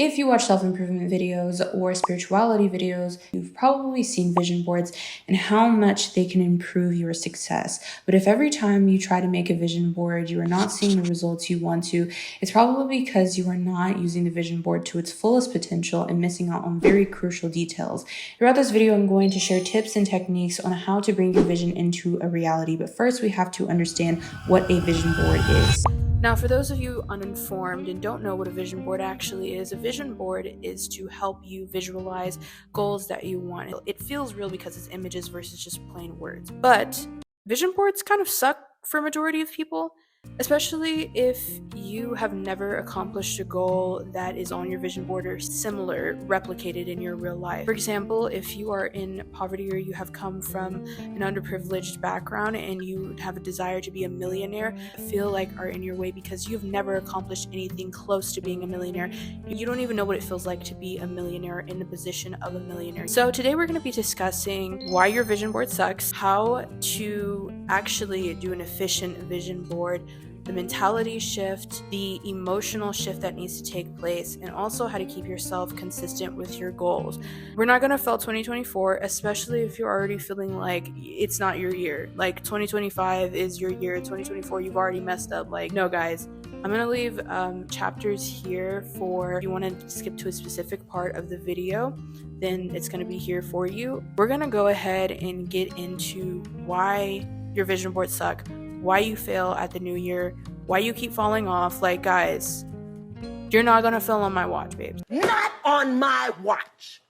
If you watch self-improvement videos or spirituality videos, you've probably seen vision boards and how much they can improve your success. But if every time you try to make a vision board, you are not seeing the results you want to, it's probably because you are not using the vision board to its fullest potential and missing out on very crucial details. Throughout this video, I'm going to share tips and techniques on how to bring your vision into a reality. But first, we have to understand what a vision board is. Now, for those of you uninformed and don't know what a vision board actually is, a vision board is to help you visualize goals that you want. It feels real because it's images versus just plain words. But vision boards kind of suck for a majority of people, especially if you have never accomplished a goal that is on your vision board or similar replicated in your real life. For example, if you are in poverty or you have come from an underprivileged background and you have a desire to be a millionaire, feel like are in your way because you've never accomplished anything close to being a millionaire. You don't even know what it feels like to be a millionaire in the position of a millionaire. So today we're going to be discussing why your vision board sucks, how to actually do an efficient vision board, the mentality shift, the emotional shift that needs to take place, and also how to keep yourself consistent with your goals. We're not going to fail 2024, especially if you're already feeling like it's not your year. Like 2025 is your year, 2024 you've already messed up. Like, no guys, I'm going to leave chapters here for if you want to skip to a specific part of the video, then it's going to be here for you. We're going to go ahead and get into why your vision boards suck, why you fail at the new year, why you keep falling off. Like, guys, you're not gonna fail on my watch, babes. Not on my watch.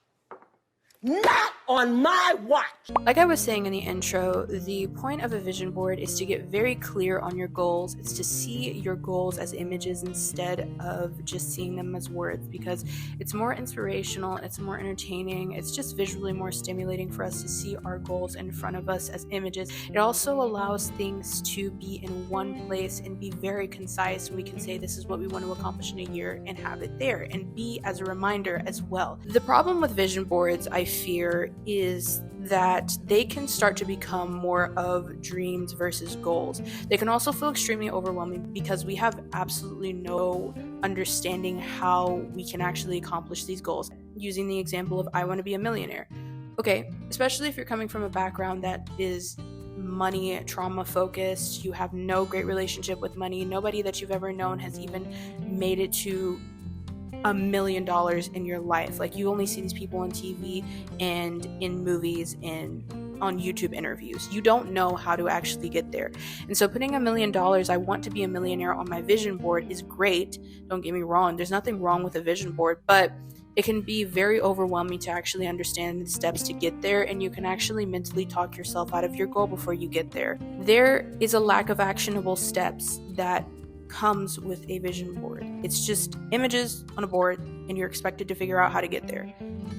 Not on my watch. Like I was saying in the intro, the point of a vision board is to get very clear on your goals. It's to see your goals as images instead of just seeing them as words, because it's more inspirational, it's more entertaining, it's just visually more stimulating for us to see our goals in front of us as images. It also allows things to be in one place and be very concise. We can say this is what we want to accomplish in a year and have it there and be as a reminder as well. The problem with vision boards, I fear, is that they can start to become more of dreams versus goals. They can also feel extremely overwhelming because we have absolutely no understanding how we can actually accomplish these goals. Using the example of I want to be a millionaire. Okay, especially if you're coming from a background that is money trauma focused, you have no great relationship with money, nobody that you've ever known has even made it to $1 million in your life. Like, you only see these people on TV and in movies and on YouTube interviews. You don't know how to actually get there. And so putting $1 million, I want to be a millionaire, on my vision board is great. Don't get me wrong. There's nothing wrong with a vision board, but it can be very overwhelming to actually understand the steps to get there, and you can actually mentally talk yourself out of your goal before you get there. There is a lack of actionable steps that comes with a vision board. It's just images on a board and you're expected to figure out how to get there.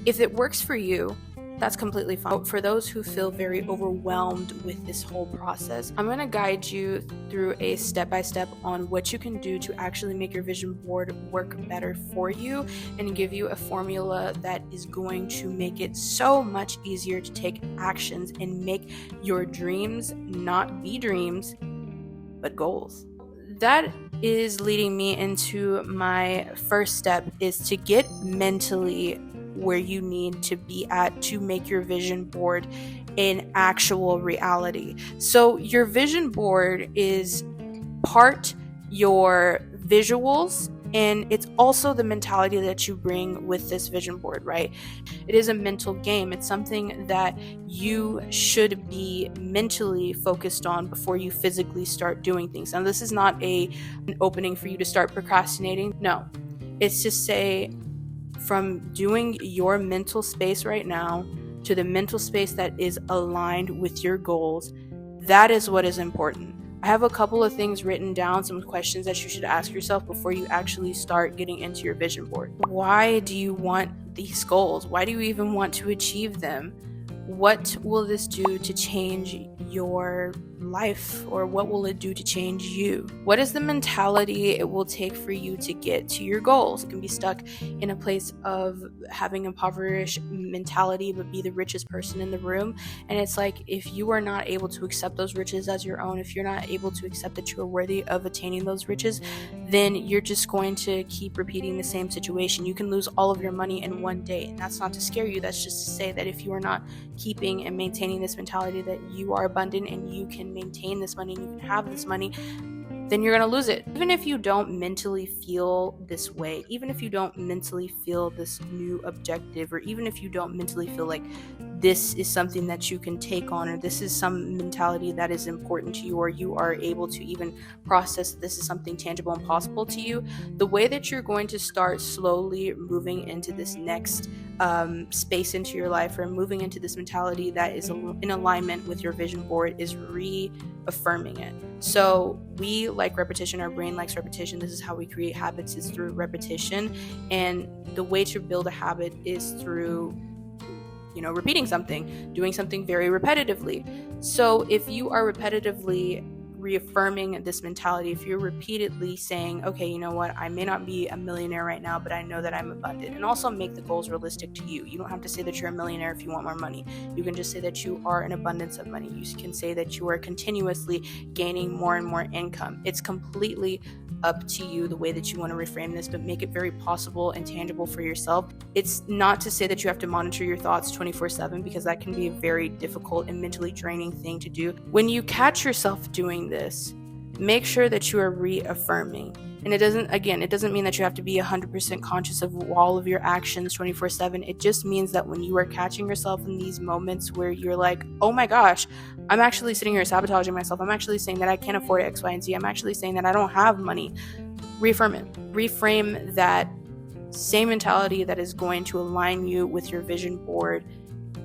If it works for you, that's completely fine. But for those who feel very overwhelmed with this whole process, I'm going to guide you through a step-by-step on what you can do to actually make your vision board work better for you and give you a formula that is going to make it so much easier to take actions and make your dreams not be dreams, but goals. That is leading me into my first step, is to get mentally where you need to be at to make your vision board an actual reality. So your vision board is part your visuals, and it's also the mentality that you bring with this vision board, right? It is a mental game. It's something that you should be mentally focused on before you physically start doing things. Now, this is not an opening for you to start procrastinating. No, it's to say, from doing your mental space right now to the mental space that is aligned with your goals, that is what is important. I have a couple of things written down, some questions that you should ask yourself before you actually start getting into your vision board. Why do you want these goals? Why do you even want to achieve them? What will this do to change your life, or what will it do to change you? What is the mentality it will take for you to get to your goals? It can be stuck in a place of having a impoverished mentality but be the richest person in the room, and it's like, if you are not able to accept those riches as your own, if you're not able to accept that you are worthy of attaining those riches, then you're just going to keep repeating the same situation. You can lose all of your money in one day, and that's not to scare you. That's just to say that if you are not keeping and maintaining this mentality that you are abundant and you can maintain this money and you can have this money, then you're going to lose it. Even if you don't mentally feel this way, even if you don't mentally feel this new objective, or even if you don't mentally feel like this is something that you can take on, or this is some mentality that is important to you, or you are able to even process this is something tangible and possible to you, the way that you're going to start slowly moving into this next space into your life, or moving into this mentality that is in alignment with your vision board, is reaffirming it. So we like repetition, our brain likes repetition. This is how we create habits, is through repetition. And the way to build a habit is through repeating something, doing something very repetitively. So if you are repetitively reaffirming this mentality, if you're repeatedly saying, okay, you know what, I may not be a millionaire right now, but I know that I'm abundant, and also make the goals realistic to you. You don't have to say that you're a millionaire if you want more money. You can just say that you are an abundance of money. You can say that you are continuously gaining more and more income. It's completely up to you the way that you want to reframe this, but make it very possible and tangible for yourself. It's not to say that you have to monitor your thoughts 24/7, because that can be a very difficult and mentally draining thing to do. When you catch yourself doing this, make sure that you are reaffirming. And it doesn't mean that you have to be 100% conscious of all of your actions 24/7. It just means that when you are catching yourself in these moments where you're like, oh my gosh, I'm actually sitting here sabotaging myself. I'm actually saying that I can't afford X, Y, and Z. I'm actually saying that I don't have money. Reaffirm it. Reframe that same mentality that is going to align you with your vision board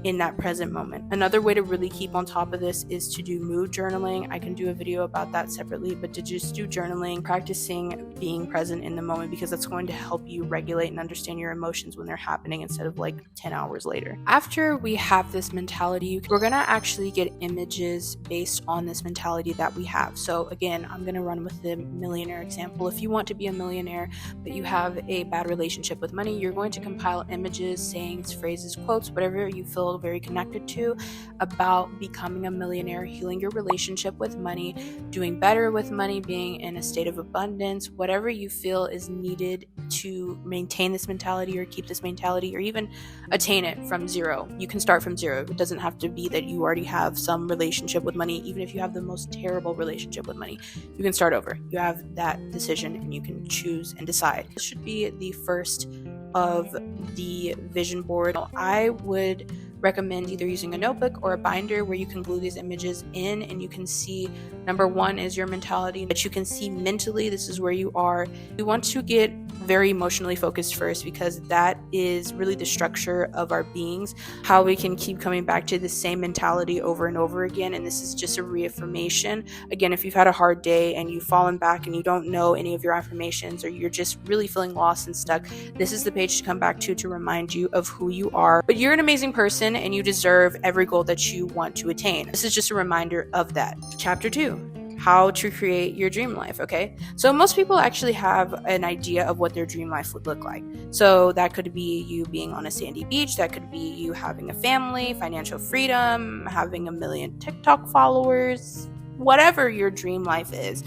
in that present moment. Another way to really keep on top of this is to do mood journaling. I can do a video about that separately, but to just do journaling, practicing being present in the moment, because that's going to help you regulate and understand your emotions when they're happening instead of like 10 hours later. After we have this mentality, we're going to actually get images based on this mentality that we have. So again, I'm going to run with the millionaire example. If you want to be a millionaire, but you have a bad relationship with money, you're going to compile images, sayings, phrases, quotes, whatever you feel very connected to about becoming a millionaire, healing your relationship with money, doing better with money, being in a state of abundance, whatever you feel is needed to maintain this mentality or keep this mentality, or even attain it from zero. You can start from zero. It doesn't have to be that you already have some relationship with money. Even if you have the most terrible relationship with money, you can start over. You have that decision and you can choose and decide. This should be the first of the vision board. I would recommend either using a notebook or a binder where you can glue these images in, and you can see, number one is your mentality, that you can see mentally this is where you are. You want to get very emotionally focused first, because that is really the structure of our beings, how we can keep coming back to the same mentality over and over again. And this is just a reaffirmation. Again, if you've had a hard day and you've fallen back and you don't know any of your affirmations, or you're just really feeling lost and stuck, this is the page to come back to remind you of who you are. But you're an amazing person and you deserve every goal that you want to attain. This is just a reminder of that. Chapter 2, how to create your dream life. Okay, so most people actually have an idea of what their dream life would look like. So that could be you being on a sandy beach, that could be you having a family, financial freedom, having 1 million TikTok followers, whatever your dream life is.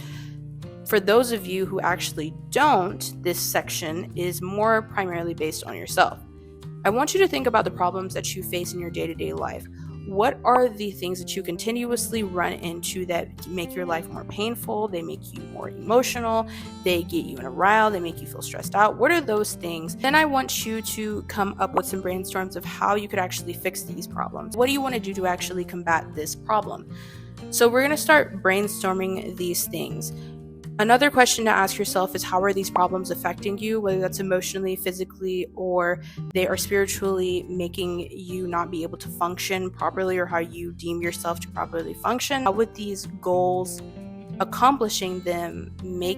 For those of you who actually don't, this section is more primarily based on yourself. I want you to think about the problems that you face in your day-to-day life. What are the things that you continuously run into that make your life more painful? They make you more emotional. They get you in a rile. They make you feel stressed out. What are those things? Then I want you to come up with some brainstorms of how you could actually fix these problems. What do you want to do to actually combat this problem? So we're going to start brainstorming these things. Another question to ask yourself is, how are these problems affecting you, whether that's emotionally, physically, or they are spiritually making you not be able to function properly, or how you deem yourself to properly function? How would these goals, accomplishing them, make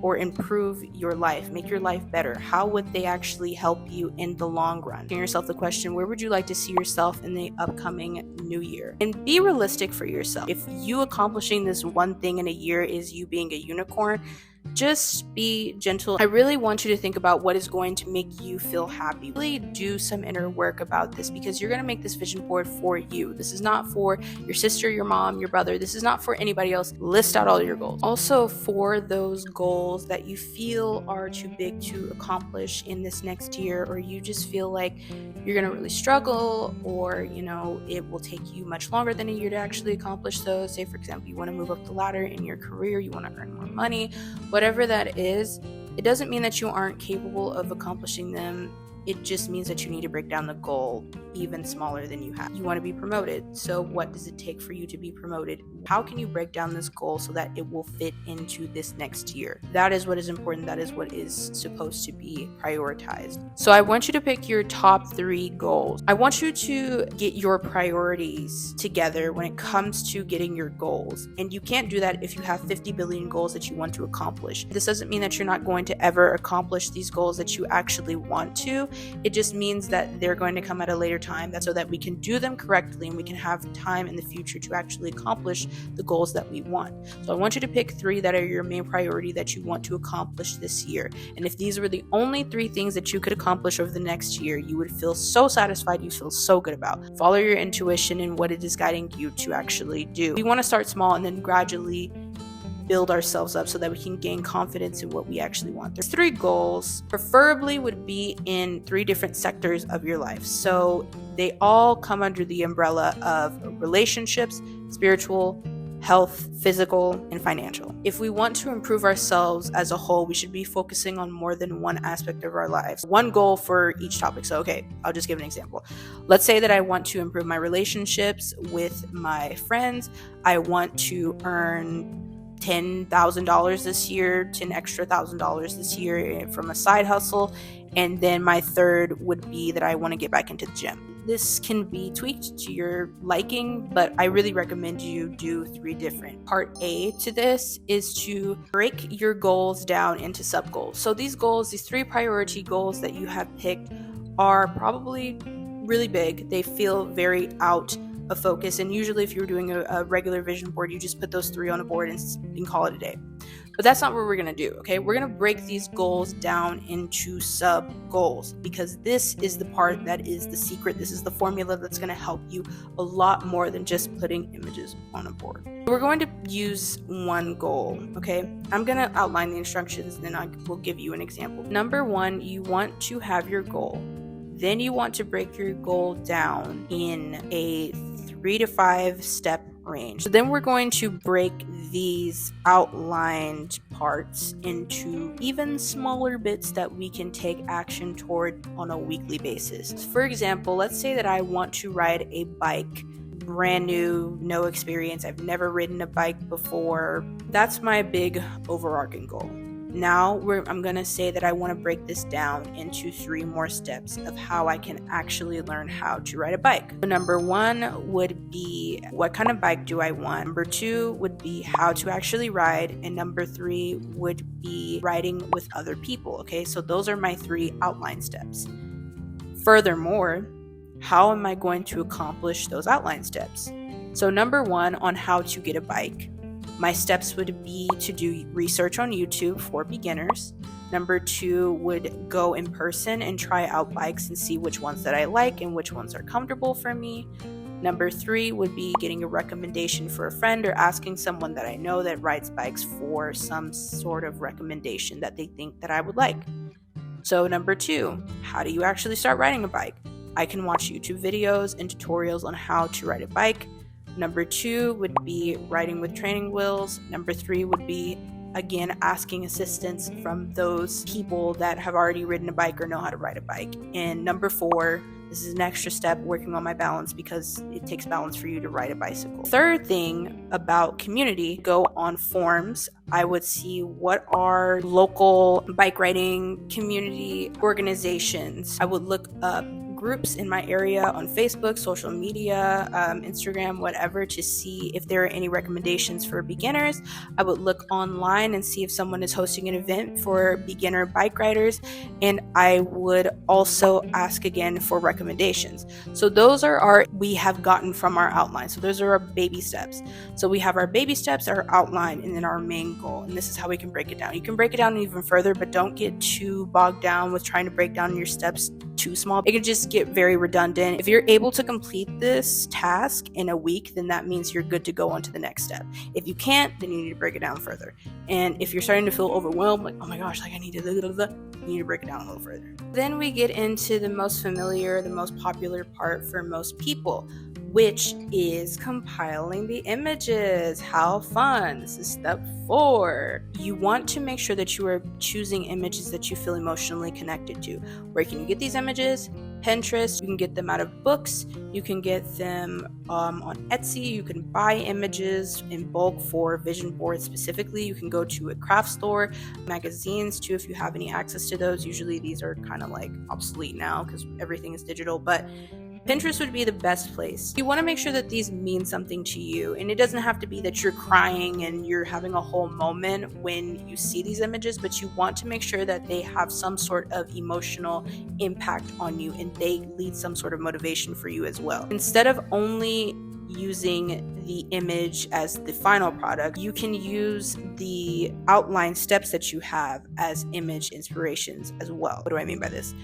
or improve your life, make your life better? How would they actually help you in the long run? Asking yourself the question, where would you like to see yourself in the upcoming new year? And be realistic for yourself. If you accomplishing this one thing in a year is you being a unicorn, just be gentle. I really want you to think about what is going to make you feel happy. Really do some inner work about this, because you're going to make this vision board for you. This is not for your sister, your mom, your brother. This is not for anybody else. List out all your goals. Also, for those goals that you feel are too big to accomplish in this next year, or you just feel like you're going to really struggle, or it will take you much longer than a year to actually accomplish those. Say, for example, you want to move up the ladder in your career, you want to earn more money, whatever that is, it doesn't mean that you aren't capable of accomplishing them. It just means that you need to break down the goal even smaller than you have. You want to be promoted. So what does it take for you to be promoted? How can you break down this goal so that it will fit into this next year? That is what is important. That is what is supposed to be prioritized. So I want you to pick your top 3 goals. I want you to get your priorities together when it comes to getting your goals. And you can't do that if you have 50 billion goals that you want to accomplish. This doesn't mean that you're not going to ever accomplish these goals that you actually want to. It just means that they're going to come at a later time. That's so that we can do them correctly and we can have time in the future to actually accomplish the goals that we want. So I want you to pick 3 that are your main priority that you want to accomplish this year. And if these were the only 3 things that you could accomplish over the next year, you would feel so satisfied, you feel so good about. Follow your intuition and what it is guiding you to actually do. We want to start small and then gradually build ourselves up so that we can gain confidence in what we actually want. There's 3 goals, preferably would be in 3 different sectors of your life. So they all come under the umbrella of relationships, spiritual, health, physical, and financial. If we want to improve ourselves as a whole, we should be focusing on more than one aspect of our lives. One goal for each topic. So, I'll just give an example. Let's say that I want to improve my relationships with my friends. I want to earn $10,000 this year, $10 extra $1,000 this year from a side hustle. And then my third would be that I want to get back into the gym. This can be tweaked to your liking, but I really recommend you do 3 different. Part A to this is to break your goals down into sub goals. So these goals, these 3 priority goals that you have picked, are probably really big. They feel very out of focus, and usually if you're doing a regular vision board, you just put those 3 on a board and call it a day. But that's not what we're going to do, okay? We're going to break these goals down into sub goals, because this is the part that is the secret. This is the formula that's going to help you a lot more than just putting images on a board. We're going to use one goal, okay? I'm going to outline the instructions, and then I will give you an example. Number 1, you want to have your goal. Then you want to break your goal down in a 3 to 5 step range. So then we're going to break these outlined parts into even smaller bits that we can take action toward on a weekly basis. For example, let's say that I want to ride a bike, brand new, no experience. I've never ridden a bike before. That's my big overarching goal. Now I'm going to say that I want to break this down into 3 more steps of how I can actually learn how to ride a bike. So number 1 would be, what kind of bike do I want? Number 2 would be how to actually ride. And number 3 would be riding with other people. Okay, so those are my 3 outline steps. Furthermore, how am I going to accomplish those outline steps? So number 1, on how to get a bike. My steps would be to do research on YouTube for beginners. Number 2 would go in person and try out bikes and see which ones that I like and which ones are comfortable for me. Number 3 would be getting a recommendation for a friend or asking someone that I know that rides bikes for some sort of recommendation that they think that I would like. So number 2, how do you actually start riding a bike? I can watch YouTube videos and tutorials on how to ride a bike. Number 2 would be riding with training wheels. Number 3 would be, again, asking assistance from those people that have already ridden a bike or know how to ride a bike. And number 4, this is an extra step, working on my balance, because it takes balance for you to ride a bicycle. Third thing about community, go on forums. I would see what are local bike riding community organizations. I would look up groups in my area on Facebook, social media, Instagram, whatever, to see if there are any recommendations for beginners. I would look online and see if someone is hosting an event for beginner bike riders, and I would also ask again for recommendations. So those are we have gotten from our outline. So those are our baby steps. So we have our baby steps, our outline, and then our main goal. And this is how we can break it down. You can break it down even further, but don't get too bogged down with trying to break down your steps too small. It can just get very redundant. If you're able to complete this task in a week, then that means you're good to go on to the next step. If you can't, then you need to break it down further. And if you're starting to feel overwhelmed, like, oh my gosh, like I need to you need to break it down a little further. Then we get into the most familiar, the most popular part for most people, which is compiling the images. How fun. This is step 4. You want to make sure that you are choosing images that you feel emotionally connected to. Where can you get these images? Pinterest. You can get them out of books. You can get them on Etsy. You can buy images in bulk for vision boards specifically. You can go to a craft store, magazines too, if you have any access to those. Usually these are kind of like obsolete now because everything is digital, but Pinterest would be the best place. You want to make sure that these mean something to you, and it doesn't have to be that you're crying and you're having a whole moment when you see these images, but you want to make sure that they have some sort of emotional impact on you and they lead some sort of motivation for you as well. Instead of only using the image as the final product, you can use the outline steps that you have as image inspirations as well. What do I mean by this?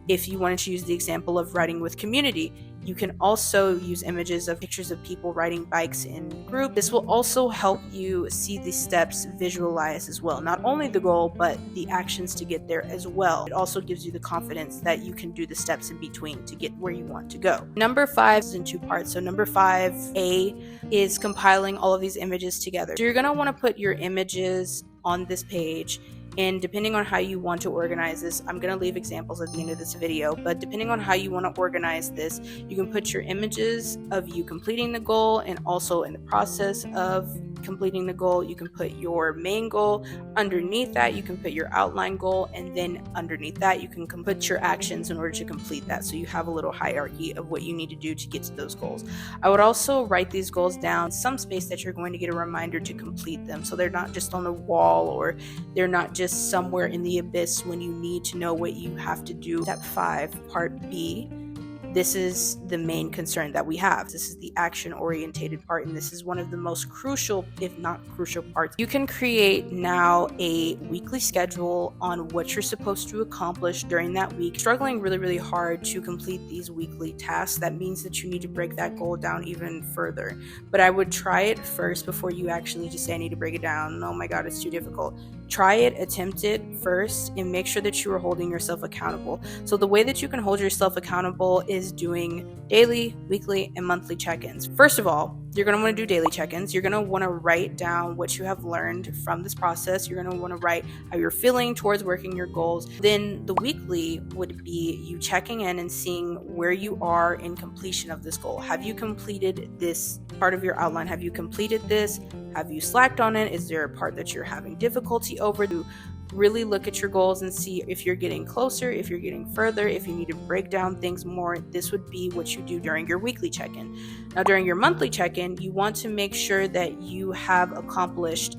If you wanted to use the example of riding with community, you can also use images of pictures of people riding bikes in group. This will also help you see the steps visualized as well. Not only the goal, but the actions to get there as well. It also gives you the confidence that you can do the steps in between to get where you want to go. Number 5 is in 2 parts. So number 5A is compiling all of these images together. So you're going to want to put your images on this page. And depending on how you want to organize this, I'm going to leave examples at the end of this video, but depending on how you want to organize this, you can put your images of you completing the goal, and also in the process of completing the goal, you can put your main goal. Underneath that, you can put your outline goal, and then underneath that, you can put your actions in order to complete that. So you have a little hierarchy of what you need to do to get to those goals. I would also write these goals down in some space that you're going to get a reminder to complete them, so they're not just on the wall or they're not just somewhere in the abyss when you need to know what you have to do. Step 5, part B. This is the main concern that we have. This is the action-orientated part, and this is one of the most crucial, if not crucial, parts. You can create now a weekly schedule on what you're supposed to accomplish during that week. Struggling really, really hard to complete these weekly tasks, that means that you need to break that goal down even further. But I would try it first before you actually just say, I need to break it down. Oh my God, it's too difficult. Try it, attempt it first, and make sure that you are holding yourself accountable. So the way that you can hold yourself accountable is doing daily, weekly, and monthly check-ins. First of all, you're going to want to do daily check-ins. You're going to want to write down what you have learned from this process. You're going to want to write how you're feeling towards working your goals. Then the weekly would be you checking in and seeing where you are in completion of this goal. Have you completed this part of your outline? Have you completed this? Have you slacked on it? Is there a part that you're having difficulty over? To really look at your goals and see if you're getting closer, if you're getting further, if you need to break down things more. This would be what you do during your weekly check-in. Now, during your monthly check-in, you want to make sure that you have accomplished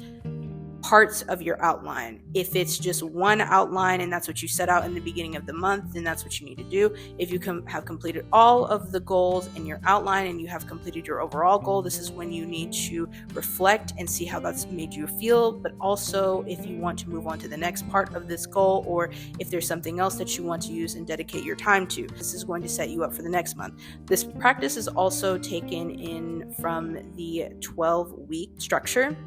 parts of your outline. If it's just one outline and that's what you set out in the beginning of the month, then that's what you need to do. If you have completed all of the goals in your outline and you have completed your overall goal, this is when you need to reflect and see how that's made you feel. But also, if you want to move on to the next part of this goal, or if there's something else that you want to use and dedicate your time to, this is going to set you up for the next month. This practice is also taken in from the 12-week structure.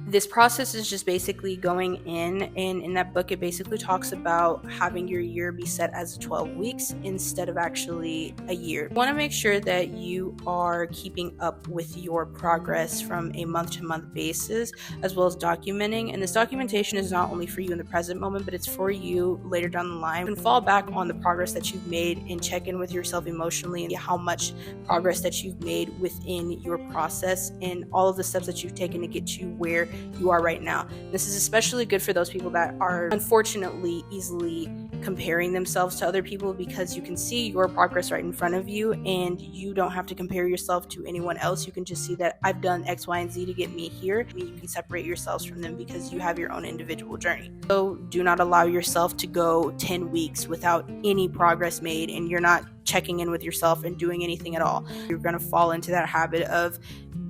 This process is just basically going in, and in that book it basically talks about having your year be set as 12 weeks instead of actually a year. You want to make sure that you are keeping up with your progress from a month-to-month basis, as well as documenting. And this documentation is not only for you in the present moment, but it's for you later down the line. You can fall back on the progress that you've made and check in with yourself emotionally and how much progress that you've made within your process and all of the steps that you've taken to get to where you are right now. This is especially good for those people that are unfortunately easily comparing themselves to other people, because you can see your progress right in front of you and you don't have to compare yourself to anyone else. You can just see that I've done X, Y, and Z to get me here. You can separate yourselves from them because you have your own individual journey. So do not allow yourself to go 10 weeks without any progress made and you're not checking in with yourself and doing anything at all. You're going to fall into that habit of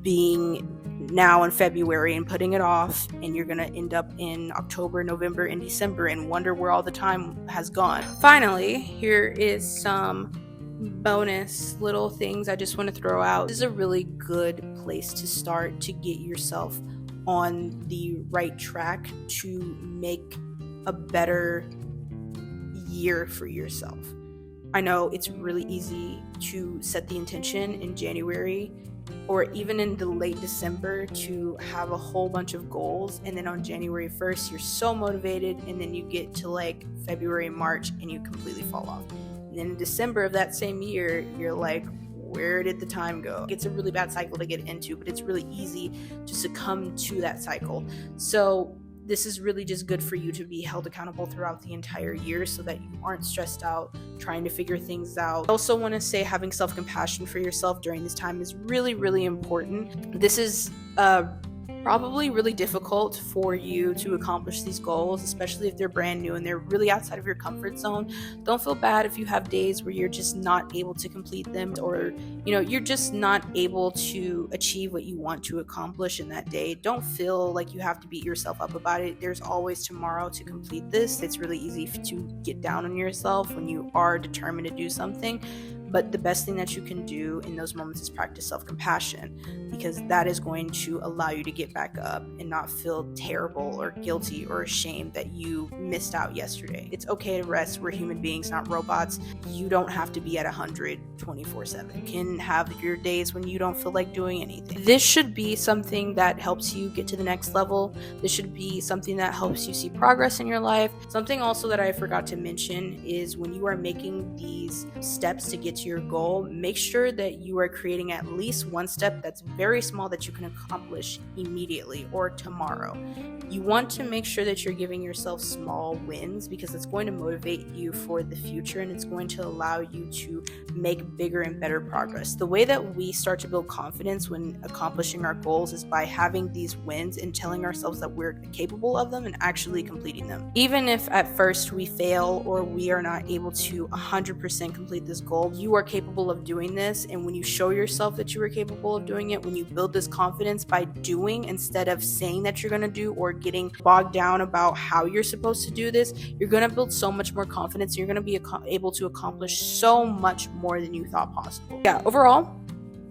being now in February and putting it off, and you're gonna end up in October, November, and December and wonder where all the time has gone. Finally, here is some bonus little things I just want to throw out. This is a really good place to start to get yourself on the right track to make a better year for yourself. I know it's really easy to set the intention in January or even in the late December to have a whole bunch of goals, and then on January 1st you're so motivated, and then you get to like February and March and you completely fall off. And then in December of that same year you're like, where did the time go? It's a really bad cycle to get into, but it's really easy to succumb to that cycle. So this is really just good for you to be held accountable throughout the entire year so that you aren't stressed out trying to figure things out. I also want to say having self-compassion for yourself during this time is really, really important. This is probably really difficult for you to accomplish these goals, especially if they're brand new and they're really outside of your comfort zone. Don't feel bad if you have days where you're just not able to complete them, or you're just not able to achieve what you want to accomplish in that day. Don't feel like you have to beat yourself up about it. There's always tomorrow to complete this. It's really easy to get down on yourself when you are determined to do something. But the best thing that you can do in those moments is practice self-compassion, because that is going to allow you to get back up and not feel terrible or guilty or ashamed that you missed out yesterday. It's okay to rest. We're human beings, not robots. You don't have to be at 100 24/7. You can have your days when you don't feel like doing anything. This should be something that helps you get to the next level. This should be something that helps you see progress in your life. Something also that I forgot to mention is when you are making these steps to get to your goal, make sure that you are creating at least one step that's very small that you can accomplish immediately or tomorrow. You want to make sure that you're giving yourself small wins, because it's going to motivate you for the future and it's going to allow you to make bigger and better progress. The way that we start to build confidence when accomplishing our goals is by having these wins and telling ourselves that we're capable of them and actually completing them. Even if at first we fail or we are not able to 100% complete this goal, you are capable of doing this. And when you show yourself that you are capable of doing it, when you build this confidence by doing instead of saying that you're going to do or getting bogged down about how you're supposed to do this, you're going to build so much more confidence. You're going to be able to accomplish so much more than you thought possible. Yeah, overall,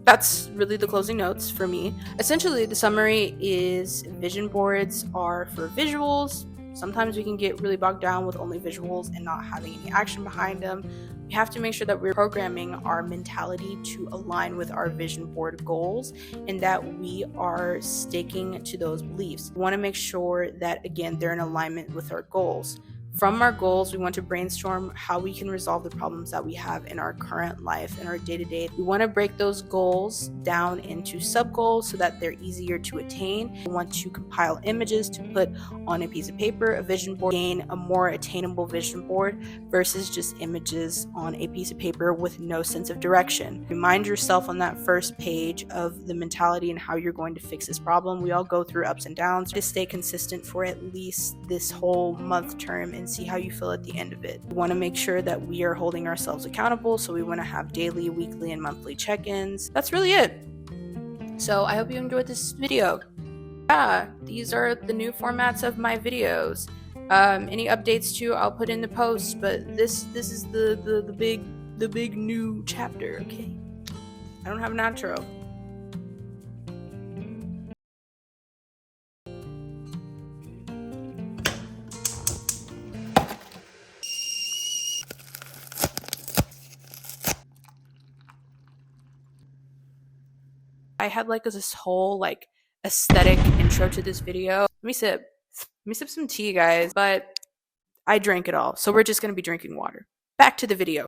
that's really the closing notes for me. Essentially, the summary is vision boards are for visuals. Sometimes we can get really bogged down with only visuals and not having any action behind them. We have to make sure that we're programming our mentality to align with our vision board goals and that we are sticking to those beliefs. We want to make sure that, again, they're in alignment with our goals. From our goals, we want to brainstorm how we can resolve the problems that we have in our current life and our day-to-day. We want to break those goals down into sub-goals so that they're easier to attain. We want to compile images to put on a piece of paper, a vision board, gain a more attainable vision board versus just images on a piece of paper with no sense of direction. Remind yourself on that first page of the mentality and how you're going to fix this problem. We all go through ups and downs. Just stay consistent for at least this whole month term and see how you feel at the end of it. We want to make sure that we are holding ourselves accountable, so we want to have daily, weekly, and monthly check-ins. That's really it. So I hope you enjoyed this video. Yeah, these are the new formats of my videos. Any updates too, I'll put in the post, but this is the big new chapter, okay? I don't have an outro. I had like this whole like aesthetic intro to this video. Let me sip some tea, guys, but I drank it all, so we're just gonna be drinking water. Back to the video.